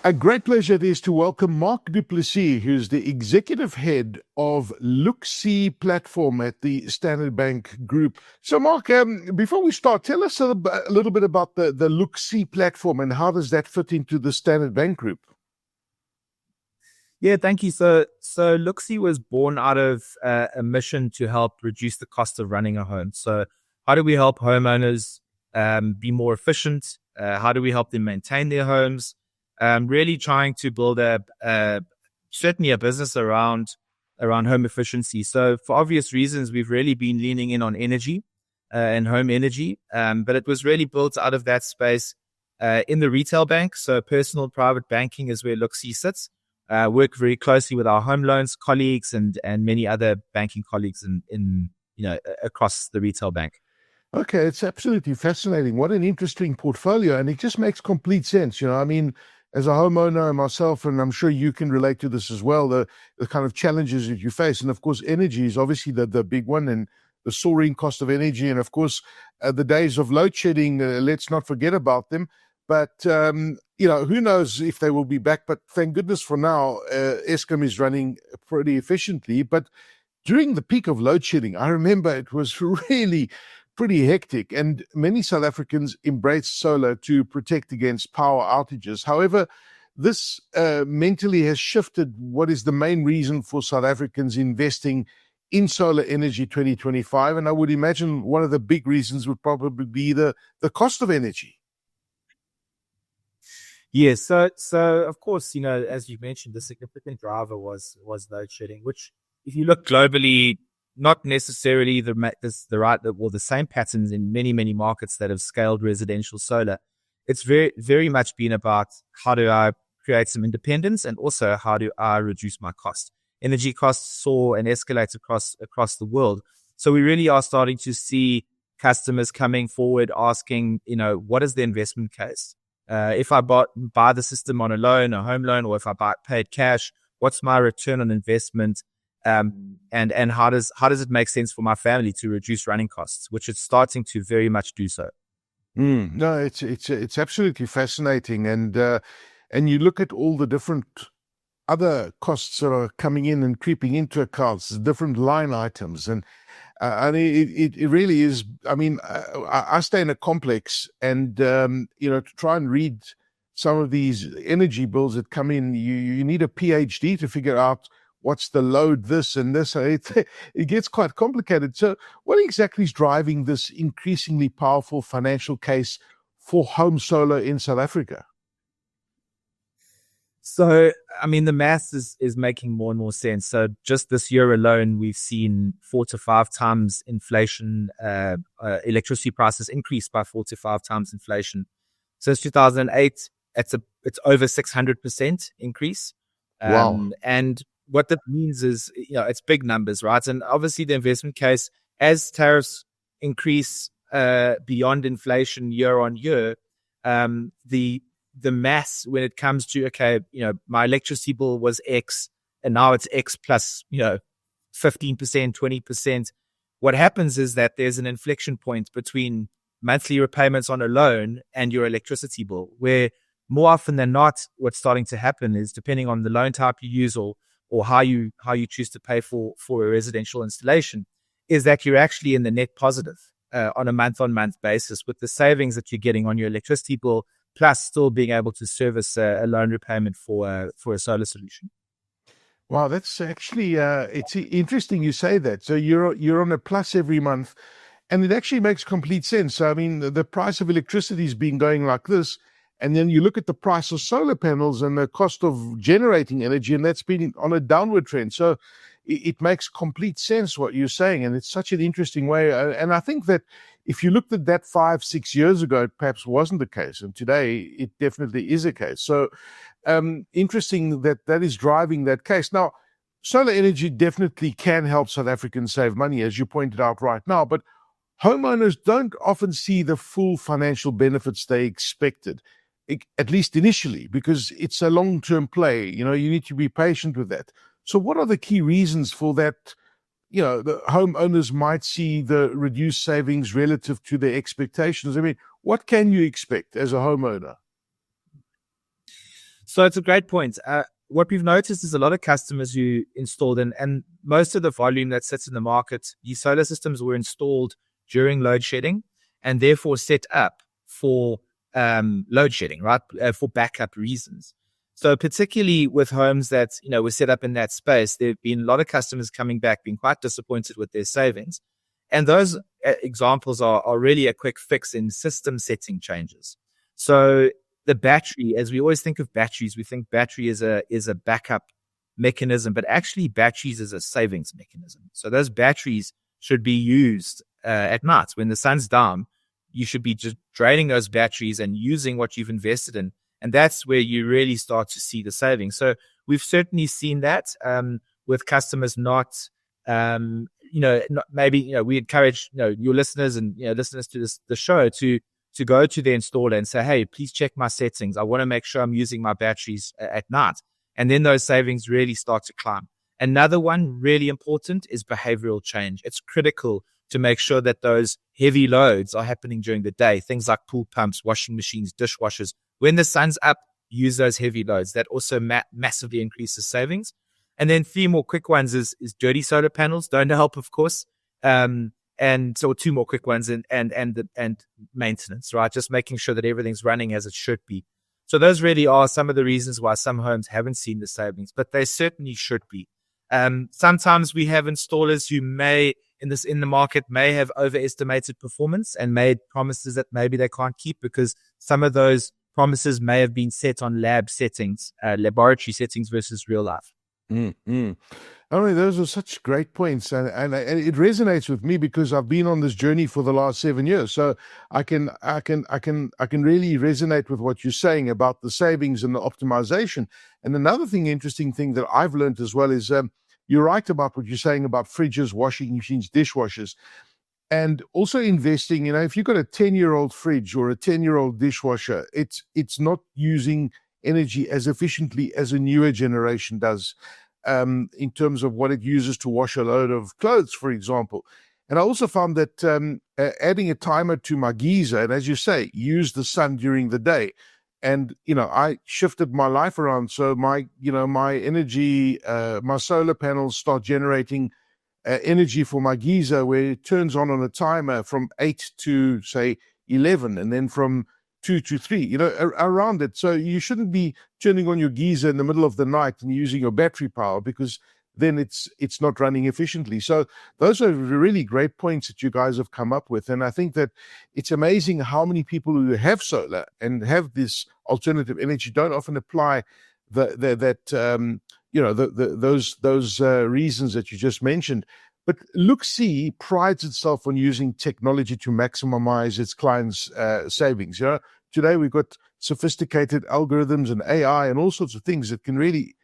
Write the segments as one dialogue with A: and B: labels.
A: A great pleasure it is to welcome Marc du Plessis, who's the executive head of LookSee platform at the Standard Bank Group. So, Marc, before we start, tell us a little bit about the LookSee platform and how does that fit into the Standard Bank Group?
B: Yeah, thank you. So Looksee was born out of a mission to help reduce the cost of running a home. So how do we help homeowners be more efficient? How do we help them maintain their homes? Really trying to build certainly a business around home efficiency. So for obvious reasons, we've really been leaning in on energy and home energy. But it was really built out of that space in the retail bank. So personal private banking is where Looksee sits. Work very closely with our home loans colleagues and many other banking colleagues in across the retail bank.
A: Okay, it's absolutely fascinating. What an interesting portfolio, and it just makes complete sense. I mean, as a homeowner myself, and I'm sure you can relate to this as well, the kind of challenges that you face. And of course, energy is obviously the big one, and the soaring cost of energy. And of course, the days of load shedding, let's not forget about them. But, who knows if they will be back. But thank goodness for now, Eskom is running pretty efficiently. But during the peak of load shedding, I remember it was really pretty hectic, and many South Africans embraced solar to protect against power outages. However, this mentally has shifted what is the main reason for South Africans investing in solar energy 2025. And I would imagine one of the big reasons would probably be the cost of energy.
B: Yes, so of course, as you mentioned, the significant driver was load shedding, which, if you look globally, not necessarily the same patterns in many markets that have scaled residential solar. It's very much been about how do I create some independence, and also how do I reduce my cost. Energy costs soar and escalate across the world, so we really are starting to see customers coming forward asking, what is the investment case? If I buy the system on a loan, a home loan, or if I paid cash, what's my return on investment? And how does it make sense for my family to reduce running costs, which it's starting to very much do so.
A: No, it's absolutely fascinating, and you look at all the different other costs that are coming in and creeping into accounts, different line items, and it really is. I mean, I stay in a complex, and to try and read some of these energy bills that come in, you need a PhD to figure out what's the load, this and this. It gets quite complicated. So what exactly is driving this increasingly powerful financial case for home solar in South Africa?
B: So, I mean, the math is making more and more sense. So just this year alone, we've seen 4 to 5 times inflation, electricity prices increased by 4 to 5 times inflation. Since 2008, it's over 600% increase.
A: Wow.
B: And what that means is, it's big numbers, right? And obviously the investment case, as tariffs increase beyond inflation year on year, the mass when it comes to, my electricity bill was X and now it's X plus, 15%, 20%. What happens is that there's an inflection point between monthly repayments on a loan and your electricity bill, where more often than not, what's starting to happen is, depending on the loan type you use or how you choose to pay for a residential installation, is that you're actually in the net positive on a month-on-month basis, with the savings that you're getting on your electricity bill, plus still being able to service a loan repayment for a solar solution.
A: Wow, that's actually it's interesting you say that. So you're on a plus every month, and it actually makes complete sense. So, I mean, the price of electricity has been going like this, and then you look at the price of solar panels and the cost of generating energy, and that's been on a downward trend. So it makes complete sense what you're saying, and it's such an interesting way. And I think that if you looked at that 5-6 years ago, it perhaps wasn't the case, and today it definitely is a case. So interesting that is driving that case. Now, solar energy definitely can help South Africans save money, as you pointed out right now, but homeowners don't often see the full financial benefits they expected, at least initially, because it's a long-term play. You need to be patient with that. So what are the key reasons for that? The homeowners might see the reduced savings relative to their expectations. I mean, what can you expect as a homeowner?
B: So it's a great point. What we've noticed is a lot of customers who installed and most of the volume that sits in the market, these solar systems were installed during load shedding and therefore set up for load shedding, right? For backup reasons. So particularly with homes that, were set up in that space, there have been a lot of customers coming back, being quite disappointed with their savings. And those examples are really a quick fix in system setting changes. So the battery, as we always think of batteries, we think battery is a backup mechanism, but actually batteries is a savings mechanism. So those batteries should be used at night when the sun's down. You should be just draining those batteries and using what you've invested in. And that's where you really start to see the savings. So we've certainly seen that with customers not maybe, we encourage, your listeners and, listeners to the show to go to the installer and say, hey, please check my settings. I want to make sure I'm using my batteries at night. And then those savings really start to climb. Another one really important is behavioral change. It's critical to make sure that those heavy loads are happening during the day. Things like pool pumps, washing machines, dishwashers. When the sun's up, use those heavy loads. That also massively increases savings. And then 3 more quick ones is dirty solar panels. Don't help, of course. And so 2 more quick ones and maintenance, right? Just making sure that everything's running as it should be. So those really are some of the reasons why some homes haven't seen the savings, but they certainly should be. Sometimes we have installers who in the market may have overestimated performance and made promises that maybe they can't keep because some of those promises may have been set on lab settings, laboratory settings versus real life.
A: Mm-hmm. I mean, those are such great points, and it resonates with me because I've been on this journey for the last 7 years. So I can really resonate with what you're saying about the savings and the optimization. And another interesting thing that I've learned as well is you're right about what you're saying about fridges, washing machines, dishwashers, and also investing. If you've got a 10-year-old fridge or a 10-year-old dishwasher, it's not using energy as efficiently as a newer generation does. In terms of what it uses to wash a load of clothes, for example. And I also found that adding a timer to my Giza, and as you say, use the sun during the day. And, I shifted my life around. So my energy, my solar panels start generating energy for my Giza where it turns on a timer from 8 to, say, 11, and then from 2 to 3, around it. So you shouldn't be turning on your Giza in the middle of the night and using your battery power because then it's not running efficiently. So those are really great points that you guys have come up with. And I think that it's amazing how many people who have solar and have this alternative energy don't often apply those reasons that you just mentioned. But LookSee prides itself on using technology to maximize its clients' savings. Today we've got sophisticated algorithms and AI and all sorts of things that can really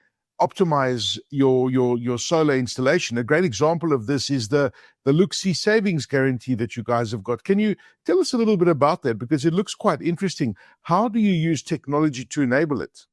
A: optimize your solar installation. A great example of this is the LookSee savings guarantee that you guys have got. Can you tell us a little bit about that? Because it looks quite interesting. How do you use technology to enable it?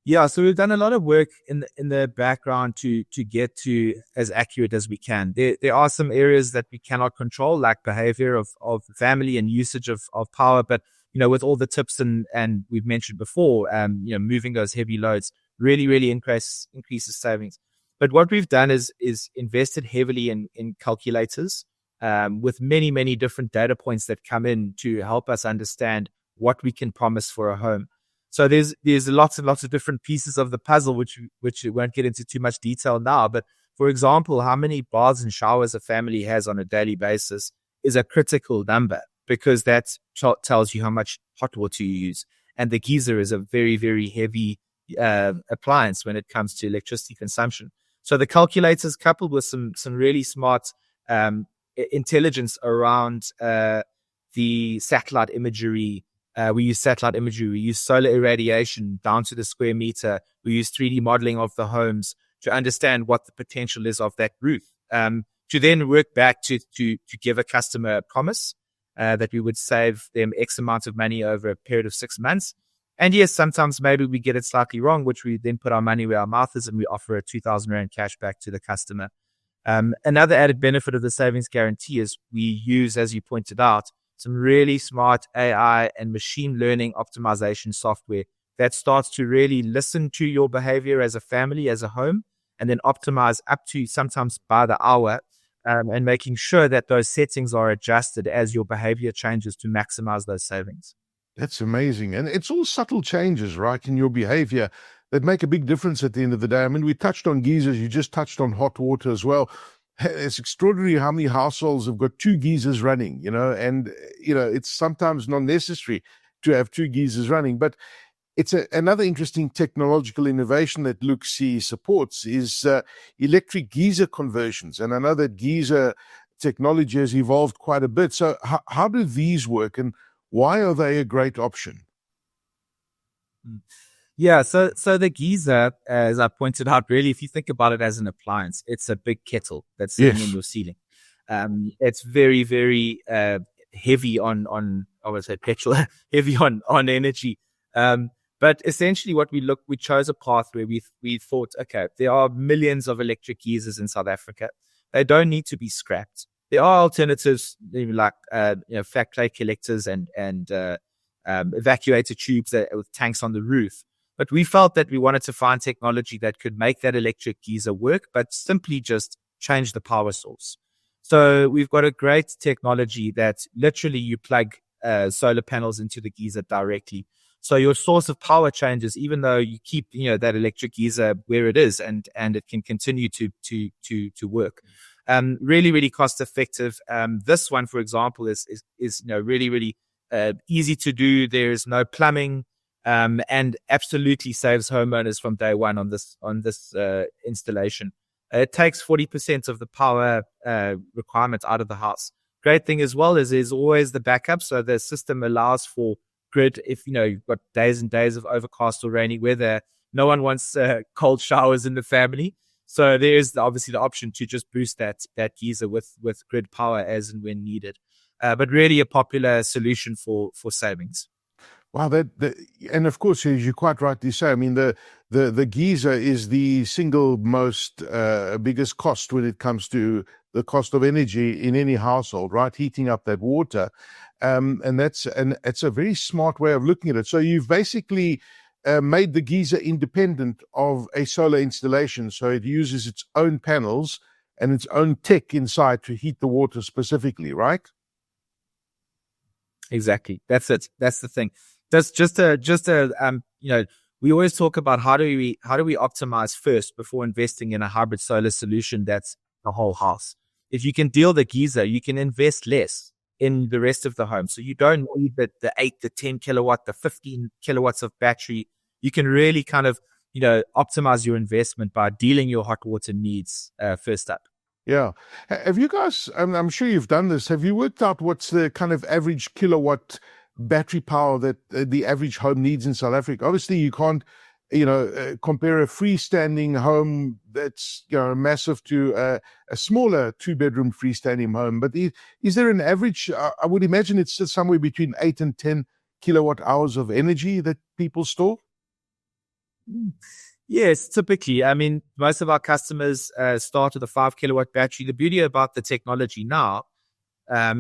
B: Yeah, so we've done a lot of work in the background to get to as accurate as we can. There are some areas that we cannot control, like behavior of family and usage of power. But with all the tips and we've mentioned before, moving those heavy loads really increases savings. But what we've done is invested heavily in calculators with many different data points that come in to help us understand what we can promise for a home. So there's lots and lots of different pieces of the puzzle, which we won't get into too much detail now. But for example, how many baths and showers a family has on a daily basis is a critical number because that tells you how much hot water you use. And the Giza is a very heavy appliance when it comes to electricity consumption. So the calculators coupled with some really smart intelligence around the satellite imagery. We use satellite imagery. We use solar irradiation down to the square meter. We use 3D modeling of the homes to understand what the potential is of that roof. To then work back to give a customer a promise that we would save them X amount of money over a period of 6 months. And yes, sometimes maybe we get it slightly wrong, which we then put our money where our mouth is and we offer a 2,000 Rand cash back to the customer. Another added benefit of the savings guarantee is we use, as you pointed out, some really smart AI and machine learning optimization software that starts to really listen to your behavior as a family, as a home, and then optimize up to sometimes by the hour, and making sure that those settings are adjusted as your behavior changes to maximize those savings.
A: That's amazing. And it's all subtle changes, right, in your behavior that make a big difference at the end of the day. I mean, we touched on geysers. You just touched on hot water as well. It's extraordinary how many households have got two geysers running, and, it's sometimes not necessary to have two geysers running. But it's another interesting technological innovation that LookSee supports is electric geyser conversions. And I know that geyser technology has evolved quite a bit. So how do these work, and why are they a great option?
B: Yeah, so the Giza, as I pointed out, really, if you think about it as an appliance, it's a big kettle that's sitting in your ceiling. It's very, very heavy on I would say petrol, heavy on energy. But essentially, we chose a path where we thought, okay, there are millions of electric geysers in South Africa. They don't need to be scrapped. There are alternatives like fat clay collectors and evacuator tubes with tanks on the roof. But we felt that we wanted to find technology that could make that electric geyser work, but simply just change the power source. So we've got a great technology that literally you plug solar panels into the geyser directly. So your source of power changes, even though you keep, that electric geyser where it is, and it can continue to work. Really, really cost effective. This one, for example, is really, really easy to do. There's no plumbing, and absolutely saves homeowners from day one on this installation. It takes 40% of the power requirements out of the house. Great thing as well is there's always the backup, so the system allows for grid. If you've got days and days of overcast or rainy weather, no one wants cold showers in the family. So there is obviously the option to just boost that geyser with grid power as and when needed. But really a popular solution for savings.
A: Wow, and of course, as you quite rightly say, I mean, the geyser is the single most biggest cost when it comes to the cost of energy in any household, right? Heating up that water, and it's a very smart way of looking at it. So you've basically made the geyser independent of a solar installation, so it uses its own panels and its own tech inside to heat the water specifically, right?
B: Exactly. That's it. That's the thing. That's we always talk about how do we optimize first before investing in a hybrid solar solution that's the whole house. If you can deal the geyser, you can invest less in the rest of the home. So you don't need the 8, the 10 kilowatt, the 15 kilowatts of battery. You can really kind of, optimize your investment by dealing your hot water needs first up.
A: Yeah. Have you guys, I'm sure you've done this, have you worked out what's the kind of average kilowatt battery power that the average home needs in South Africa? Obviously, you can't, compare a freestanding home that's, massive to a smaller 2-bedroom freestanding home. But is there an average? I would imagine it's somewhere between 8 and 10 kilowatt hours of energy that people store.
B: Yes, typically. I mean, most of our customers start with a 5 kilowatt battery. The beauty about the technology now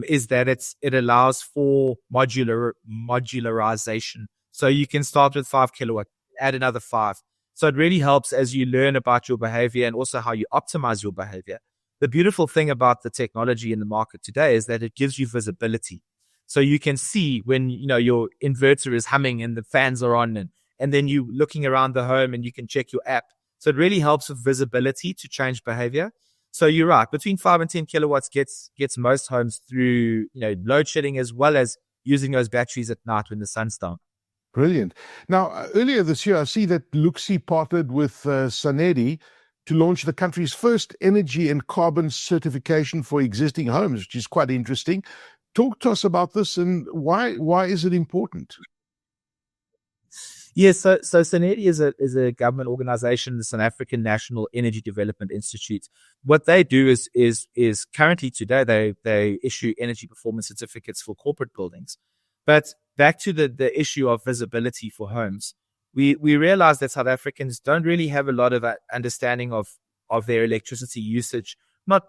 B: is that it allows for modularization. So you can start with 5 kilowatt, add another 5. So it really helps as you learn about your behavior and also how you optimize your behavior. The beautiful thing about the technology in the market today is that it gives you visibility. So you can see when, your inverter is humming and the fans are on, and then you looking around the home and you can check your app. So it really helps with visibility to change behavior. So you're right, between 5 and 10 kilowatts gets most homes through, load shedding as well as using those batteries at night when the sun's down.
A: Brilliant. Now, earlier this year, I see that LookSee partnered with Sanedi to launch the country's first energy and carbon certification for existing homes, which is quite interesting. Talk to us about this and why is it important?
B: Yes, so Sanedi is a government organization, the South African National Energy Development Institute. What they do is currently today they issue energy performance certificates for corporate buildings. But back to the issue of visibility for homes, we realize that South Africans don't really have a lot of understanding of their electricity usage. Not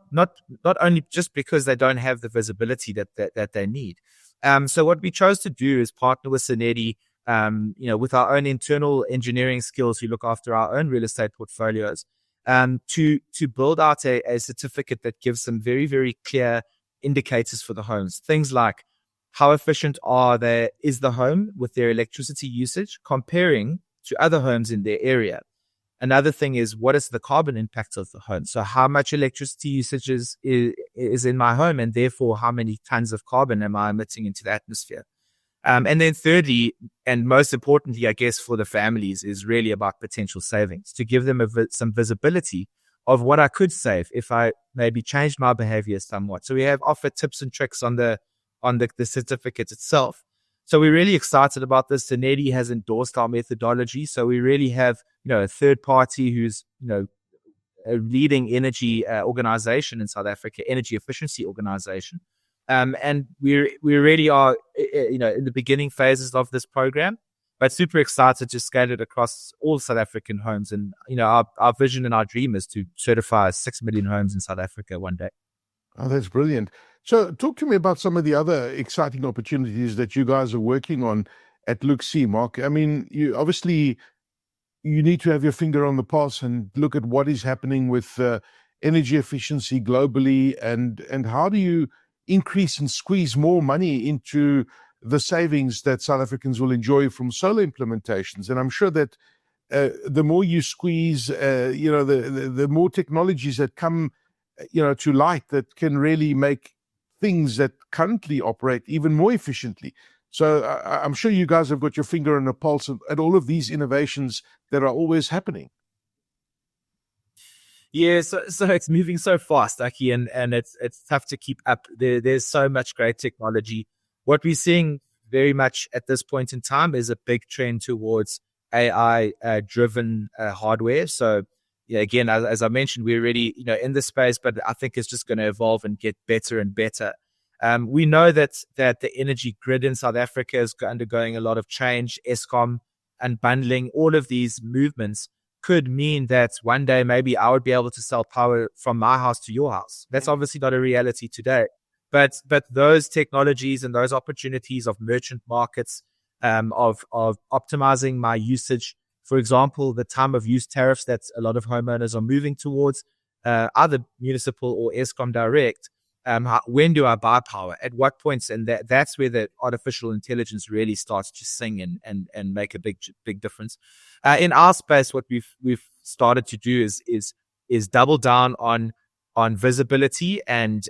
B: only just because they don't have the visibility that they need, So what we chose to do is partner with Sanedi, with our own internal engineering skills who look after our own real estate portfolios, to build out a certificate that gives some very, very clear indicators for the homes. Things like how efficient is the home with their electricity usage comparing to other homes in their area. Another thing is, what is the carbon impact of the home? So how much electricity usage is in my home, and therefore how many tons of carbon am I emitting into the atmosphere? And then thirdly, and most importantly, I guess, for the families, is really about potential savings, to give them some visibility of what I could save if I maybe changed my behavior somewhat. So we have offered tips and tricks on the certificate itself. So we're really excited about this. Sanedi has endorsed our methodology. So we really have, a third party who's, a leading energy organization in South Africa, energy efficiency organization. And we really are, in the beginning phases of this program, but super excited to scale it across all South African homes. And, our vision and our dream is to certify 6 million homes in South Africa one day.
A: Oh, that's brilliant. So talk to me about some of the other exciting opportunities that you guys are working on at LookSee, Marc. I mean, you need to have your finger on the pulse and look at what is happening with energy efficiency globally, and how do you increase and squeeze more money into the savings that South Africans will enjoy from solar implementations. And I'm sure that the more you squeeze, the more technologies that come, to light that can really make things that currently operate even more efficiently. So I'm sure you guys have got your finger on the pulse at all of these innovations that are always happening.
B: Yeah, so it's moving so fast, Aki, and it's tough to keep up. There's so much great technology. What we're seeing very much at this point in time is a big trend towards AI driven hardware. So again, as I mentioned, we're already in this space, but I think it's just going to evolve and get better and better. We know that the energy grid in South Africa is undergoing a lot of change. Eskom unbundling, all of these movements could mean that one day maybe I would be able to sell power from my house to your house. That's obviously not a reality today. But those technologies and those opportunities of merchant markets, of optimizing my usage, for example, the time of use tariffs that a lot of homeowners are moving towards, either municipal or Eskom direct. When do I buy power? At what points? And that's where the artificial intelligence really starts to sing and make a big difference. In our space, what we've started to do is double down on visibility, and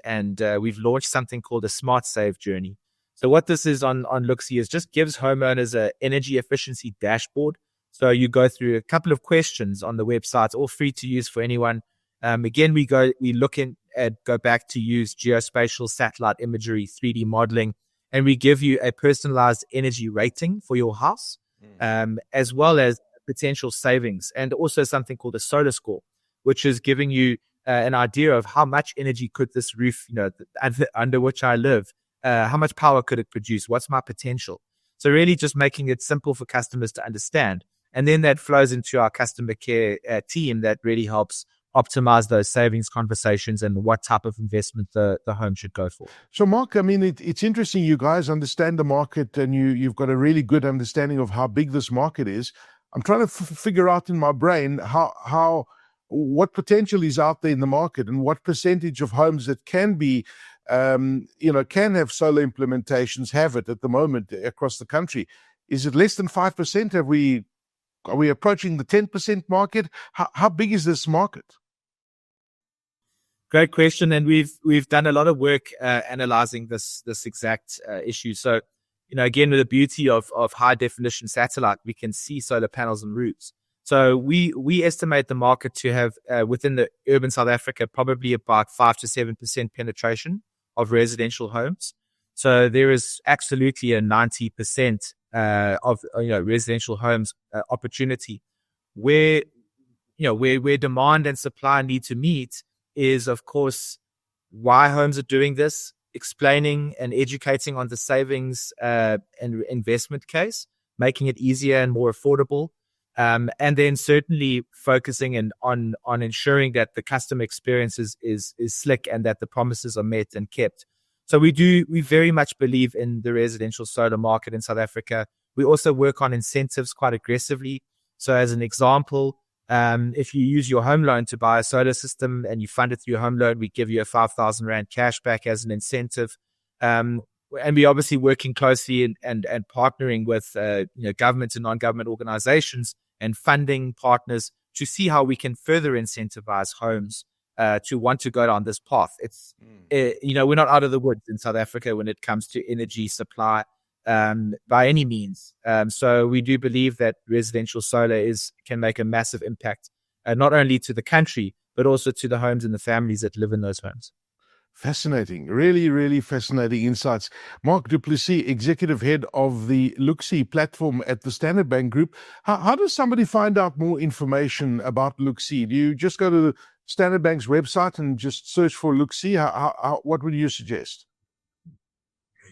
B: we've launched something called a smart save journey. So what this is on LookSee is just gives homeowners an energy efficiency dashboard. So you go through a couple of questions on the website, all free to use for anyone. Again, we go back to use geospatial satellite imagery, 3D modeling, and we give you a personalized energy rating for your house, as well as potential savings, and also something called a solar score, which is giving you an idea of how much energy could this roof, under which I live, how much power could it produce? What's my potential? So really just making it simple for customers to understand. And then that flows into our customer care team that really helps optimize those savings conversations and what type of investment the home should go for.
A: So, Marc, I mean, it's interesting. You guys understand the market, and you've got a really good understanding of how big this market is. I'm trying to figure out in my brain what potential is out there in the market, and what percentage of homes that can be, can have solar implementations have it at the moment across the country. Is it less than 5%? Are we approaching the 10% market? How big is this market?
B: Great question, and we've done a lot of work analyzing this exact issue. So, again, with the beauty of high definition satellite, we can see solar panels on roofs. So we estimate the market to have within the urban South Africa probably about 5 to 7% penetration of residential homes. So there is absolutely a 90% of residential homes opportunity. Where demand and supply need to meet is, of course, why homes are doing this, explaining and educating on the savings and investment case, making it easier and more affordable, and then certainly focusing on ensuring that the customer experience is slick and that the promises are met and kept. So we very much believe in the residential solar market in South Africa. We also work on incentives quite aggressively. So as an example, if you use your home loan to buy a solar system and you fund it through your home loan, we give you a 5,000 Rand cash back as an incentive. And we're obviously working closely and partnering with government and non-government organizations and funding partners to see how we can further incentivize homes to want to go down this path. It's we're not out of the woods in South Africa when it comes to energy supply by any means. So we do believe that residential solar can make a massive impact, not only to the country, but also to the homes and the families that live in those homes.
A: Fascinating. Really, really fascinating insights. Marc du Plessis, Executive Head of the LookSee platform at the Standard Bank Group. How does somebody find out more information about LookSee? Do you just go to the Standard Bank's website and just search for LookSee? What would you suggest?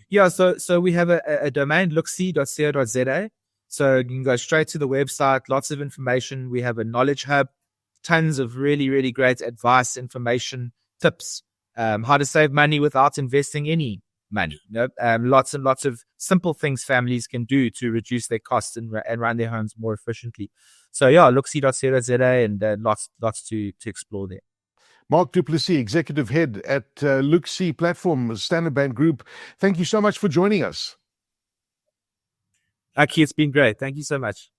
B: Yeah, so we have a domain, looksee.co.za. So you can go straight to the website, lots of information. We have a knowledge hub, tons of really, really great advice, information, tips, how to save money without investing any money. Lots and lots of simple things families can do to reduce their costs and run their homes more efficiently. So yeah, looksee.co.za and lots to explore there.
A: Marc du Plessis, Executive Head at LookSee platform, Standard Bank Group. Thank you so much for joining us.
B: Aki, it's been great. Thank you so much.